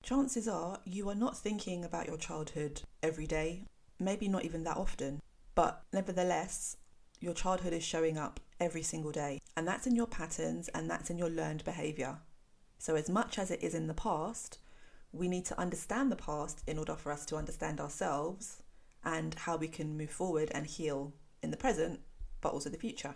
chances are you are not thinking about your childhood every day, maybe not even that often, but nevertheless, your childhood is showing up every single day, and that's in your patterns and that's in your learned behaviour. So as much as it is in the past, we need to understand the past in order for us to understand ourselves and how we can move forward and heal in the present, but also the future.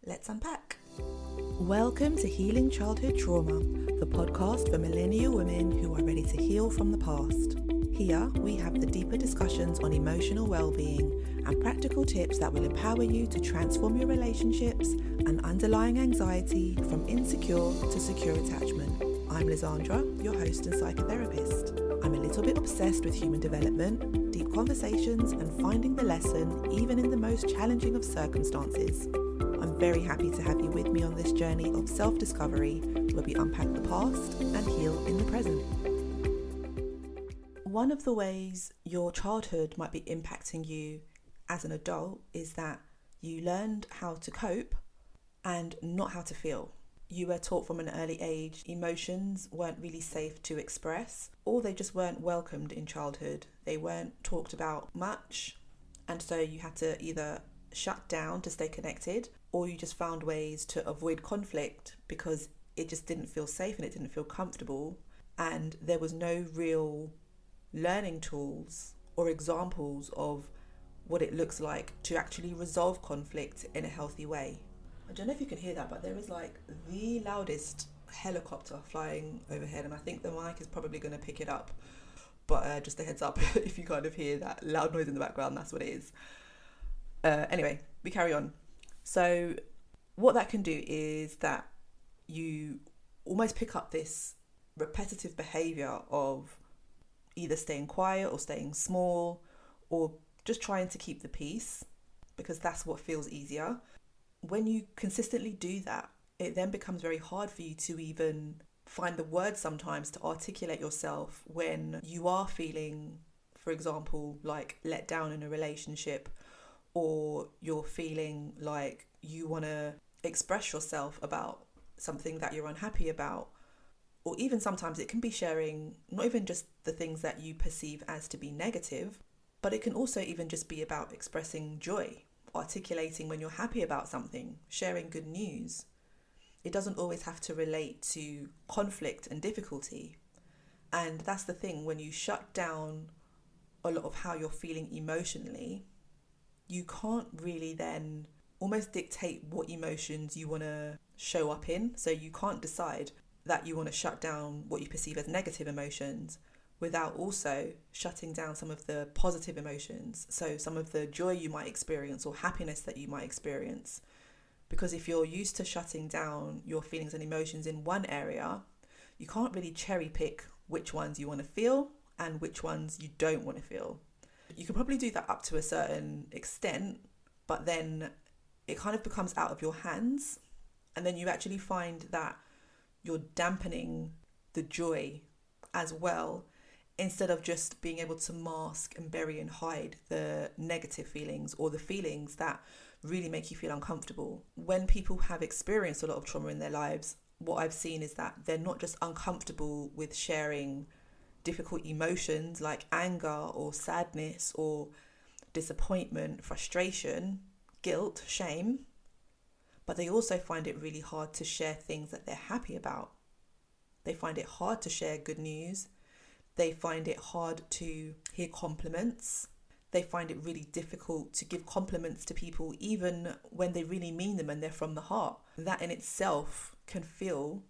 Let's unpack. Welcome to Healing Childhood Trauma, the podcast for millennial women who are ready to heal from the past. Here, we have the deeper discussions on emotional well-being and practical tips that will empower you to transform your relationships and underlying anxiety from insecure to secure attachment. I'm Lysandra, your host and psychotherapist. I'm a little bit obsessed with human development, deep conversations, and finding the lesson even in the most challenging of circumstances. I'm very happy to have you with me on this journey of self-discovery where we unpack the past and heal in the present. One of the ways your childhood might be impacting you as an adult is that you learned how to cope and not how to feel. You were taught from an early age emotions weren't really safe to express, or they just weren't welcomed in childhood. They weren't talked about much, and so you had to either shut down to stay connected, or you just found ways to avoid conflict because it just didn't feel safe and it didn't feel comfortable, and there was no real learning tools or examples of what it looks like to actually resolve conflict in a healthy way. I don't know if you can hear that, but there is like the loudest helicopter flying overhead, and I think the mic is probably going to pick it up, but just a heads up if you kind of hear that loud noise in the background, that's what it is. Anyway, we carry on. So what that can do is that you almost pick up this repetitive behavior of either staying quiet or staying small or just trying to keep the peace because that's what feels easier. When you consistently do that, it then becomes very hard for you to even find the words sometimes to articulate yourself when you are feeling, for example, like let down in a relationship, or you're feeling like you want to express yourself about something that you're unhappy about. Or even sometimes it can be sharing not even just the things that you perceive as to be negative, but it can also even just be about expressing joy, articulating when you're happy about something, sharing good news. It doesn't always have to relate to conflict and difficulty. And that's the thing, when you shut down a lot of how you're feeling emotionally, you can't really then almost dictate what emotions you want to show up in. So you can't decide that you want to shut down what you perceive as negative emotions without also shutting down some of the positive emotions. So some of the joy you might experience or happiness that you might experience. Because if you're used to shutting down your feelings and emotions in one area, you can't really cherry pick which ones you want to feel and which ones you don't want to feel. You can probably do that up to a certain extent, but then it kind of becomes out of your hands. And then you actually find that you're dampening the joy as well, instead of just being able to mask and bury and hide the negative feelings or the feelings that really make you feel uncomfortable. When people have experienced a lot of trauma in their lives, what I've seen is that they're not just uncomfortable with sharing difficult emotions like anger or sadness or disappointment, frustration, guilt, shame, but they also find it really hard to share things that they're happy about. They find it hard to share good news. They find it hard to hear compliments. They find it really difficult to give compliments to people even when they really mean them and they're from the heart. That in itself can feel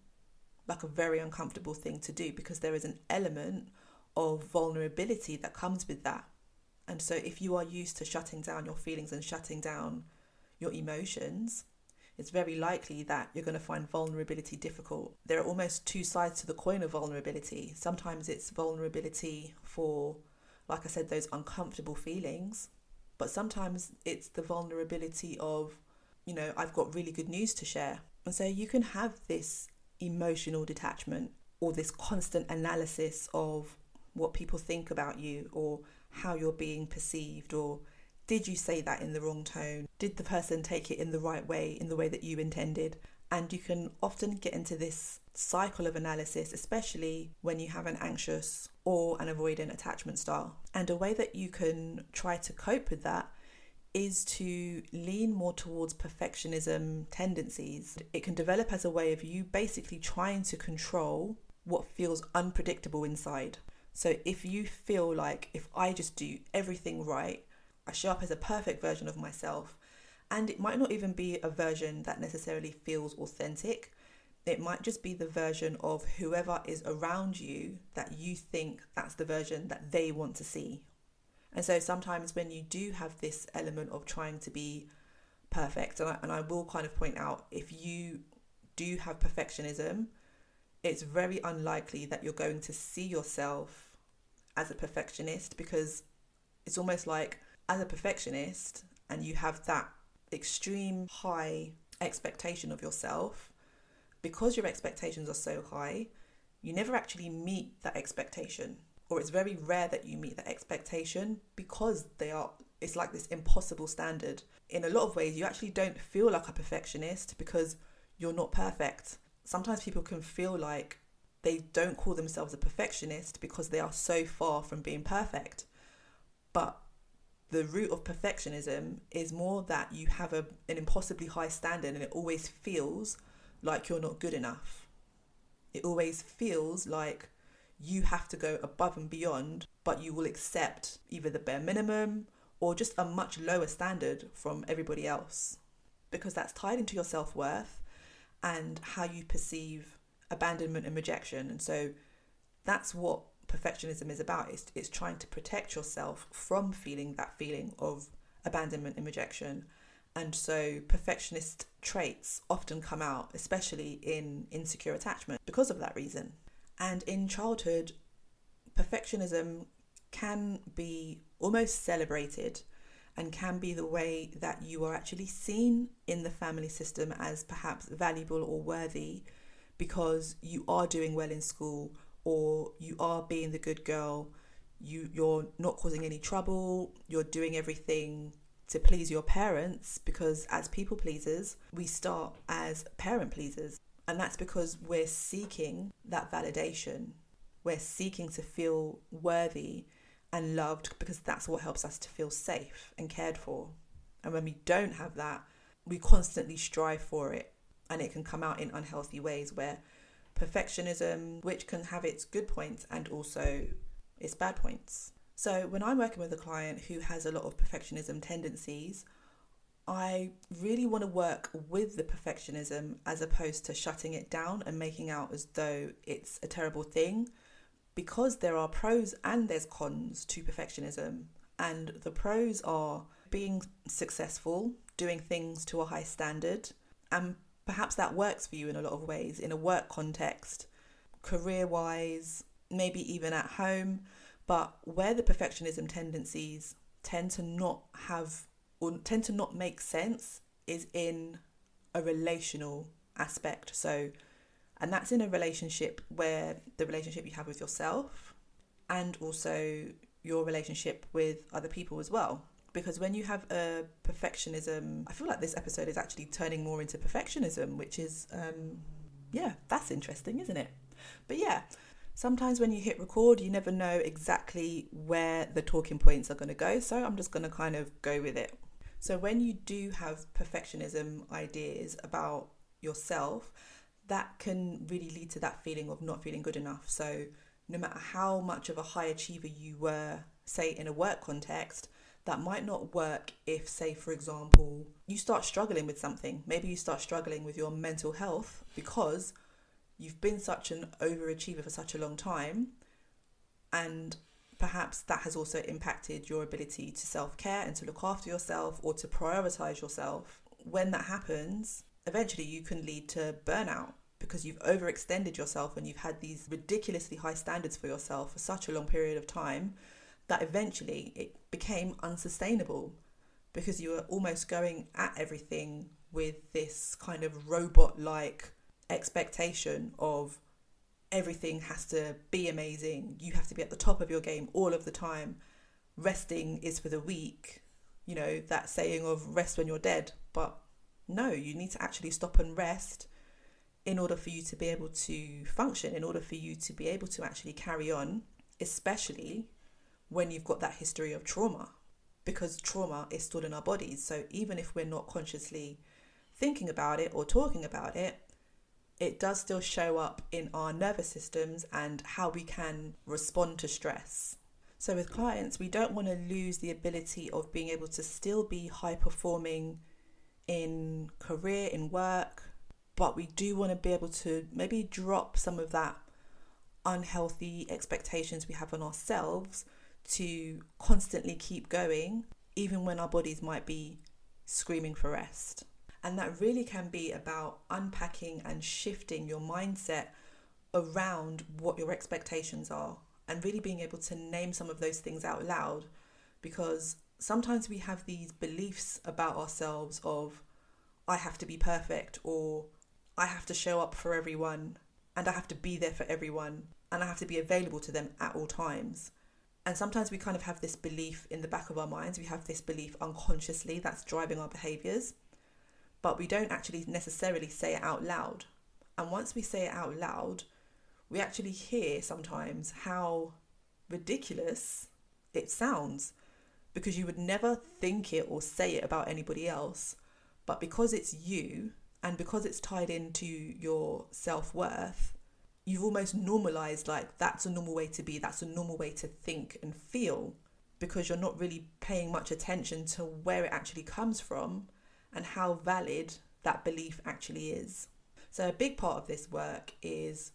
like a very uncomfortable thing to do because there is an element of vulnerability that comes with that. And so if you are used to shutting down your feelings and shutting down your emotions, it's very likely that you're going to find vulnerability difficult. There are almost two sides to the coin of vulnerability. Sometimes it's vulnerability for, like I said, those uncomfortable feelings, but sometimes it's the vulnerability of, I've got really good news to share. And so you can have this emotional detachment or this constant analysis of what people think about you or how you're being perceived, or did you say that in the wrong tone? Did the person take it in the right way, in the way that you intended? And you can often get into this cycle of analysis, especially when you have an anxious or an avoidant attachment style. And a way that you can try to cope with that is to lean more towards perfectionism tendencies. It can develop as a way of you basically trying to control what feels unpredictable inside. So if you feel like, if I just do everything right, I show up as a perfect version of myself, and it might not even be a version that necessarily feels authentic. It might just be the version of whoever is around you that you think that's the version that they want to see. And so sometimes when you do have this element of trying to be perfect, and I will kind of point out, if you do have perfectionism, it's very unlikely that you're going to see yourself as a perfectionist, because it's almost like, as a perfectionist, and you have that extreme high expectation of yourself, because your expectations are so high, you never actually meet that expectation, or it's very rare that you meet that expectation, because it's like this impossible standard. In a lot of ways, you actually don't feel like a perfectionist because you're not perfect. Sometimes people can feel like they don't call themselves a perfectionist because they are so far from being perfect. But the root of perfectionism is more that you have an impossibly high standard, and it always feels like you're not good enough. It always feels like you have to go above and beyond, but you will accept either the bare minimum or just a much lower standard from everybody else, because that's tied into your self-worth and how you perceive abandonment and rejection. And so that's what perfectionism is about. It's trying to protect yourself from feeling that feeling of abandonment and rejection. And so perfectionist traits often come out, especially in insecure attachment, because of that reason. And in childhood, perfectionism can be almost celebrated, and can be the way that you are actually seen in the family system as perhaps valuable or worthy, because you are doing well in school, or you are being the good girl, you're not causing any trouble, you're doing everything to please your parents, because as people pleasers, we start as parent pleasers. And that's because we're seeking that validation. We're seeking to feel worthy and loved, because that's what helps us to feel safe and cared for. And when we don't have that, we constantly strive for it. And it can come out in unhealthy ways, where perfectionism, which can have its good points and also its bad points. So when I'm working with a client who has a lot of perfectionism tendencies, I really want to work with the perfectionism as opposed to shutting it down and making out as though it's a terrible thing, because there are pros and there's cons to perfectionism. And the pros are being successful, doing things to a high standard, and perhaps that works for you in a lot of ways, in a work context, career-wise, maybe even at home. But where the perfectionism tendencies tend to not make sense is in a relational aspect. And that's in a relationship where the relationship you have with yourself, and also your relationship with other people as well. Because when you have a perfectionism, I feel like this episode is actually turning more into perfectionism, which is, that's interesting, isn't it? But yeah, sometimes when you hit record, you never know exactly where the talking points are going to go. So I'm just going to kind of go with it. So when you do have perfectionism ideas about yourself, that can really lead to that feeling of not feeling good enough. So no matter how much of a high achiever you were, say in a work context, that might not work if, say, for example, you start struggling with something. Maybe you start struggling with your mental health because you've been such an overachiever for such a long time, and perhaps that has also impacted your ability to self-care and to look after yourself or to prioritize yourself. When that happens, eventually you can lead to burnout, because you've overextended yourself and you've had these ridiculously high standards for yourself for such a long period of time that eventually it became unsustainable, because you were almost going at everything with this kind of robot-like expectation of everything has to be amazing. You have to be at the top of your game all of the time. Resting is for the weak. That saying of rest when you're dead. But no, you need to actually stop and rest in order for you to be able to function, in order for you to be able to actually carry on, especially when you've got that history of trauma, because trauma is stored in our bodies. So even if we're not consciously thinking about it or talking about it, it does still show up in our nervous systems and how we can respond to stress. So with clients, we don't want to lose the ability of being able to still be high performing in career, in work, but we do want to be able to maybe drop some of that unhealthy expectations we have on ourselves to constantly keep going, even when our bodies might be screaming for rest. And that really can be about unpacking and shifting your mindset around what your expectations are and really being able to name some of those things out loud, because sometimes we have these beliefs about ourselves of, I have to be perfect, or I have to show up for everyone, and I have to be there for everyone, and I have to be available to them at all times. And sometimes we kind of have this belief in the back of our minds. We have this belief unconsciously that's driving our behaviors, but we don't actually necessarily say it out loud. And once we say it out loud, we actually hear sometimes how ridiculous it sounds, because you would never think it or say it about anybody else. But because it's you, and because it's tied into your self-worth, you've almost normalized, like, that's a normal way to be, that's a normal way to think and feel, because you're not really paying much attention to where it actually comes from and how valid that belief actually is. So a big part of this work is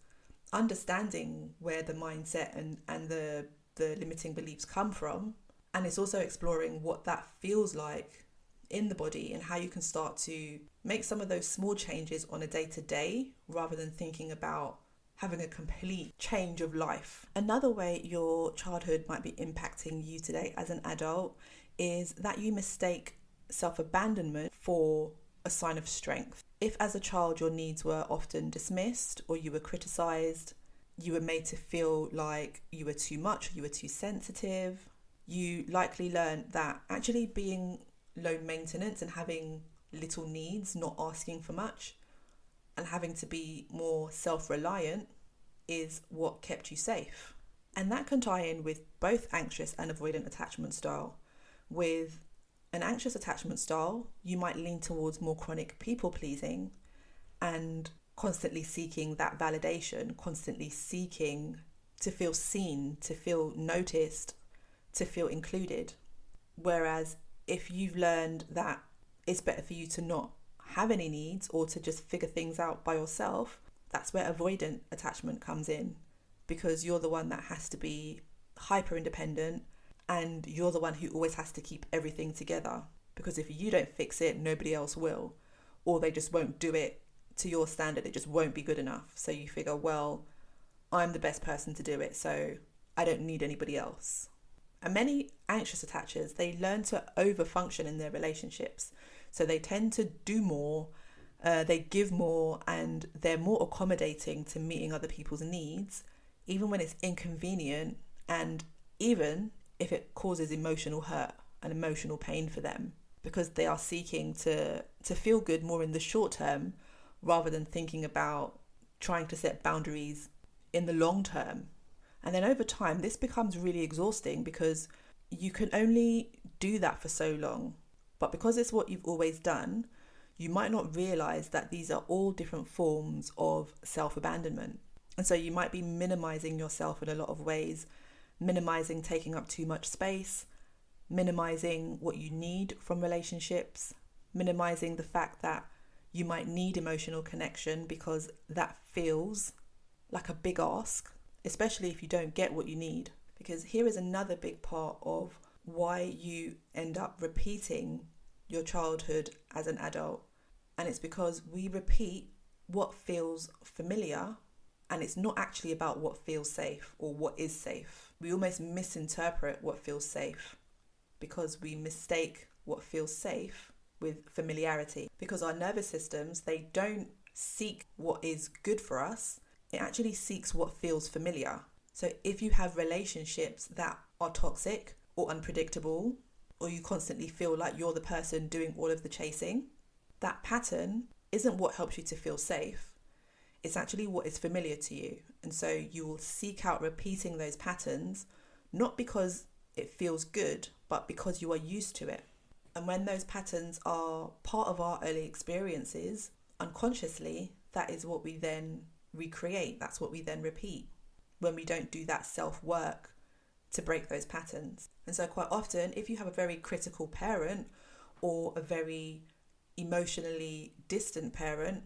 understanding where the mindset and the limiting beliefs come from. And it's also exploring what that feels like in the body and how you can start to make some of those small changes on a day-to-day rather than thinking about having a complete change of life. Another way your childhood might be impacting you today as an adult is that you mistake self-abandonment for a sign of strength. If as a child your needs were often dismissed, or you were criticized, you were made to feel like you were too much, you were too sensitive, you likely learned that actually being low maintenance and having little needs, not asking for much, and having to be more self-reliant is what kept you safe. And that can tie in with both anxious and avoidant attachment style. With an anxious attachment style, you might lean towards more chronic people pleasing and constantly seeking that validation, constantly seeking to feel seen, to feel noticed, to feel included. Whereas if you've learned that it's better for you to not have any needs or to just figure things out by yourself, that's where avoidant attachment comes in, because you're the one that has to be hyper independent and you're the one who always has to keep everything together, because if you don't fix it, nobody else will, or they just won't do it to your standard. It just won't be good enough. So you figure, well, I'm the best person to do it, so I don't need anybody else. And many anxious attachers, they learn to overfunction in their relationships. So they tend to do more, they give more, and they're more accommodating to meeting other people's needs, even when it's inconvenient, and even if it causes emotional hurt and emotional pain for them, because they are seeking to feel good more in the short term rather than thinking about trying to set boundaries in the long term. And then over time, this becomes really exhausting, because you can only do that for so long. But because it's what you've always done, you might not realize that these are all different forms of self-abandonment. And so you might be minimizing yourself in a lot of ways, minimizing taking up too much space, minimizing what you need from relationships, minimizing the fact that you might need emotional connection because that feels like a big ask, especially if you don't get what you need. Because here is another big part of why you end up repeating your childhood as an adult. And it's because we repeat what feels familiar, and it's not actually about what feels safe or what is safe. We almost misinterpret what feels safe because we mistake what feels safe with familiarity. Because our nervous systems, they don't seek what is good for us. It actually seeks what feels familiar. So if you have relationships that are toxic or unpredictable, or you constantly feel like you're the person doing all of the chasing, that pattern isn't what helps you to feel safe. It's actually what is familiar to you. And so you will seek out repeating those patterns, not because it feels good, but because you are used to it. And when those patterns are part of our early experiences, unconsciously, that is what we then recreate. That's what we then repeat when we don't do that self-work to break those patterns. And so quite often, if you have a very critical parent or a very emotionally distant parent,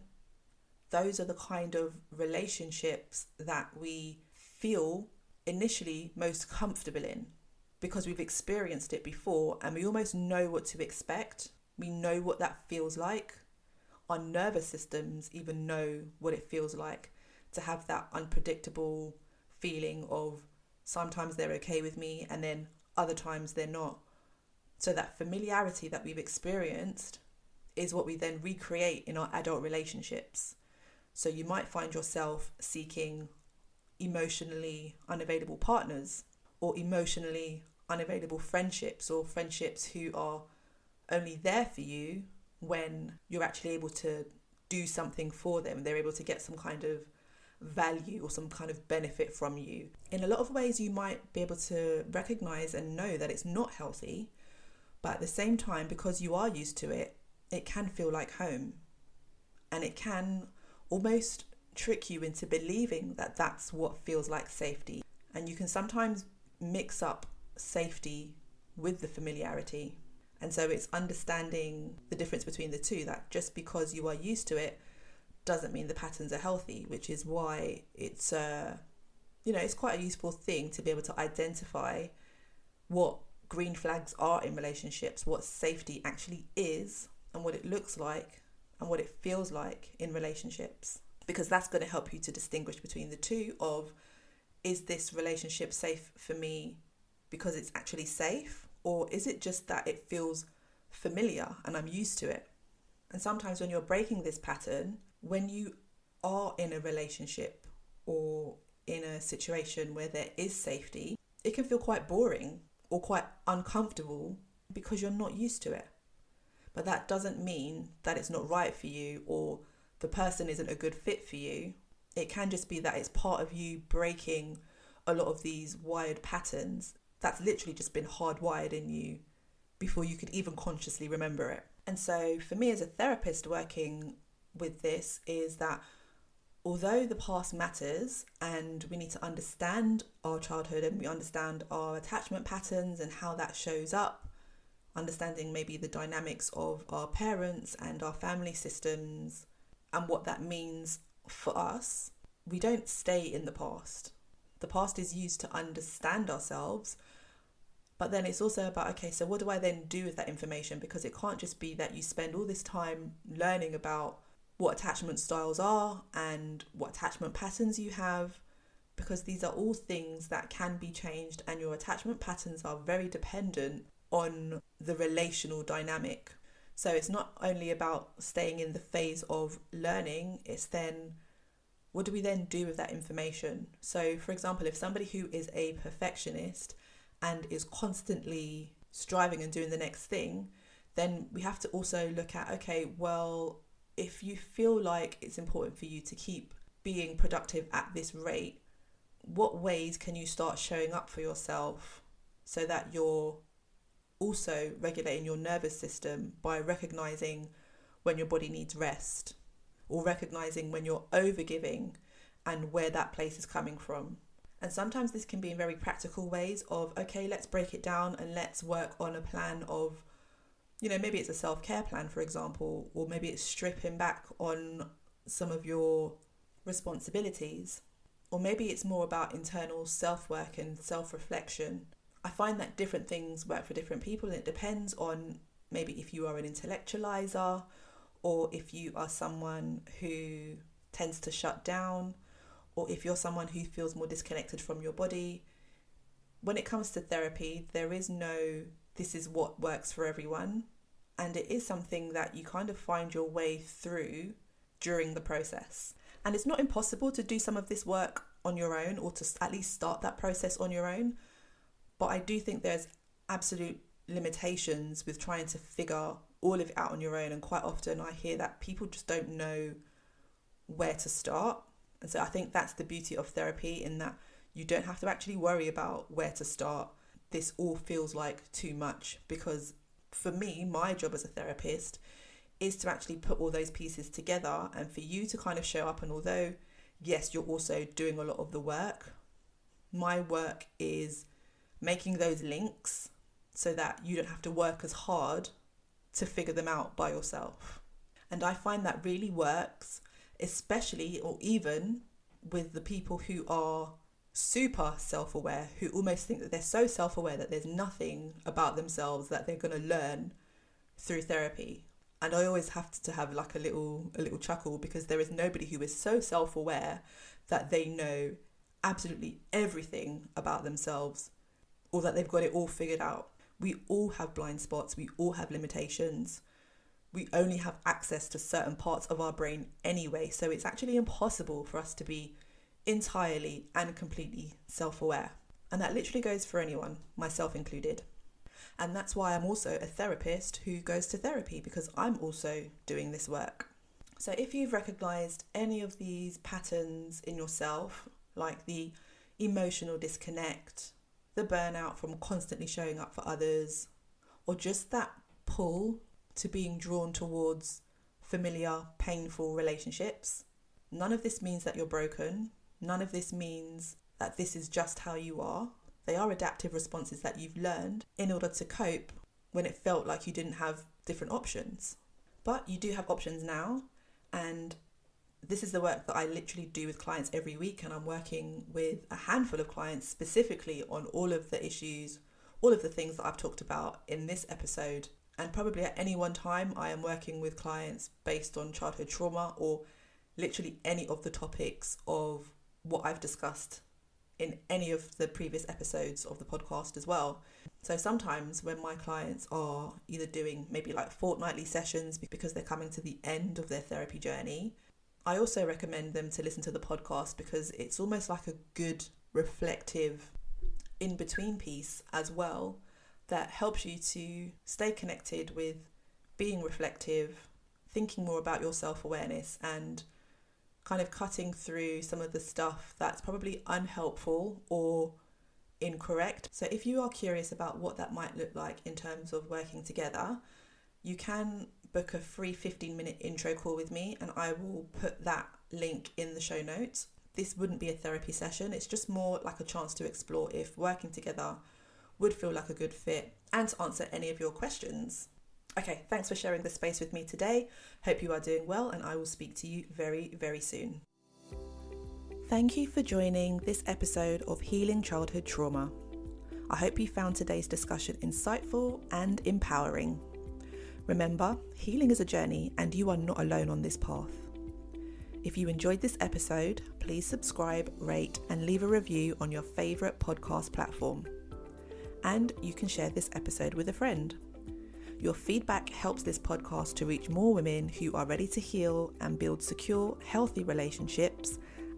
those are the kind of relationships that we feel initially most comfortable in because we've experienced it before and we almost know what to expect. We know what that feels like. Our nervous systems even know what it feels like to have that unpredictable feeling of sometimes they're okay with me and then other times they're not. So that familiarity that we've experienced is what we then recreate in our adult relationships. So you might find yourself seeking emotionally unavailable partners or emotionally unavailable friendships, or friendships who are only there for you when you're actually able to do something for them. They're able to get some kind of value or some kind of benefit from you. In a lot of ways, you might be able to recognize and know that it's not healthy, but at the same time, because you are used to it, it can feel like home. And it can almost trick you into believing that that's what feels like safety. And you can sometimes mix up safety with the familiarity. And so it's understanding the difference between the two, that just because you are used to it doesn't mean the patterns are healthy, which is why it's it's quite a useful thing to be able to identify what green flags are in relationships, what safety actually is, and what it looks like and what it feels like in relationships, because that's going to help you to distinguish between the two of, is this relationship safe for me because it's actually safe, or is it just that it feels familiar and I'm used to it? And sometimes when you're breaking this pattern, when you are in a relationship or in a situation where there is safety, it can feel quite boring or quite uncomfortable because you're not used to it. But that doesn't mean that it's not right for you or the person isn't a good fit for you. It can just be that it's part of you breaking a lot of these wired patterns that's literally just been hardwired in you before you could even consciously remember it. And so for me as a therapist working with this is that although the past matters and we need to understand our childhood and we understand our attachment patterns and how that shows up, understanding maybe the dynamics of our parents and our family systems and what that means for us, we don't stay in the past. The past is used to understand ourselves, but then it's also about, okay, so what do I then do with that information? Because it can't just be that you spend all this time learning about what attachment styles are and what attachment patterns you have, because these are all things that can be changed and your attachment patterns are very dependent on the relational dynamic. So it's not only about staying in the phase of learning, it's then what do we then do with that information? So for example, if somebody who is a perfectionist and is constantly striving and doing the next thing, then we have to also look at, okay, well, if you feel like it's important for you to keep being productive at this rate, what ways can you start showing up for yourself so that you're also regulating your nervous system by recognizing when your body needs rest or recognizing when you're overgiving and where that place is coming from. And sometimes this can be in very practical ways of, okay, let's break it down and let's work on a plan of, maybe it's a self-care plan, for example, or maybe it's stripping back on some of your responsibilities, or maybe it's more about internal self-work and self-reflection. I find that different things work for different people, and it depends on maybe if you are an intellectualizer or if you are someone who tends to shut down, or if you're someone who feels more disconnected from your body. When it comes to therapy, there is no, this is what works for everyone. And it is something that you kind of find your way through during the process. And it's not impossible to do some of this work on your own, or to at least start that process on your own. But I do think there's absolute limitations with trying to figure all of it out on your own. And quite often I hear that people just don't know where to start. And so I think that's the beauty of therapy, in that you don't have to actually worry about where to start. This all feels like too much, because for me, my job as a therapist is to actually put all those pieces together and for you to kind of show up. And although, yes, you're also doing a lot of the work, my work is making those links so that you don't have to work as hard to figure them out by yourself. And I find that really works, especially or even with the people who are super self-aware, who almost think that they're so self-aware that there's nothing about themselves that they're going to learn through therapy. And I always have to have like a little chuckle, because there is nobody who is so self-aware that they know absolutely everything about themselves, or that they've got it all figured out. We all have blind spots. We all have limitations. We only have access to certain parts of our brain anyway. So it's actually impossible for us to be entirely and completely self-aware. And that literally goes for anyone, myself included. And that's why I'm also a therapist who goes to therapy, because I'm also doing this work. So if you've recognized any of these patterns in yourself, like the emotional disconnect, the burnout from constantly showing up for others, or just that pull to being drawn towards familiar, painful relationships, none of this means that you're broken. None of this means that this is just how you are. They are adaptive responses that you've learned in order to cope when it felt like you didn't have different options. But you do have options now, and this is the work that I literally do with clients every week, and I'm working with a handful of clients specifically on all of the issues, all of the things that I've talked about in this episode. And probably at any one time, I am working with clients based on childhood trauma, or literally any of the topics of what I've discussed in any of the previous episodes of the podcast as well. So sometimes when my clients are either doing maybe like fortnightly sessions because they're coming to the end of their therapy journey, I also recommend them to listen to the podcast, because it's almost like a good reflective in-between piece as well, that helps you to stay connected with being reflective, thinking more about your self-awareness, and kind of cutting through some of the stuff that's probably unhelpful or incorrect. So if you are curious about what that might look like in terms of working together, you can book a free 15-minute intro call with me, and I will put that link in the show notes. This wouldn't be a therapy session. It's just more like a chance to explore if working together would feel like a good fit, and to answer any of your questions. Okay, thanks for sharing this space with me today. Hope you are doing well, and I will speak to you very, very soon. Thank you for joining this episode of Healing Childhood Trauma. I hope you found today's discussion insightful and empowering. Remember, healing is a journey, and you are not alone on this path. If you enjoyed this episode, please subscribe, rate, and leave a review on your favourite podcast platform. And you can share this episode with a friend. Your feedback helps this podcast to reach more women who are ready to heal and build secure, healthy relationships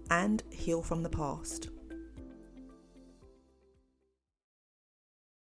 and heal from the past.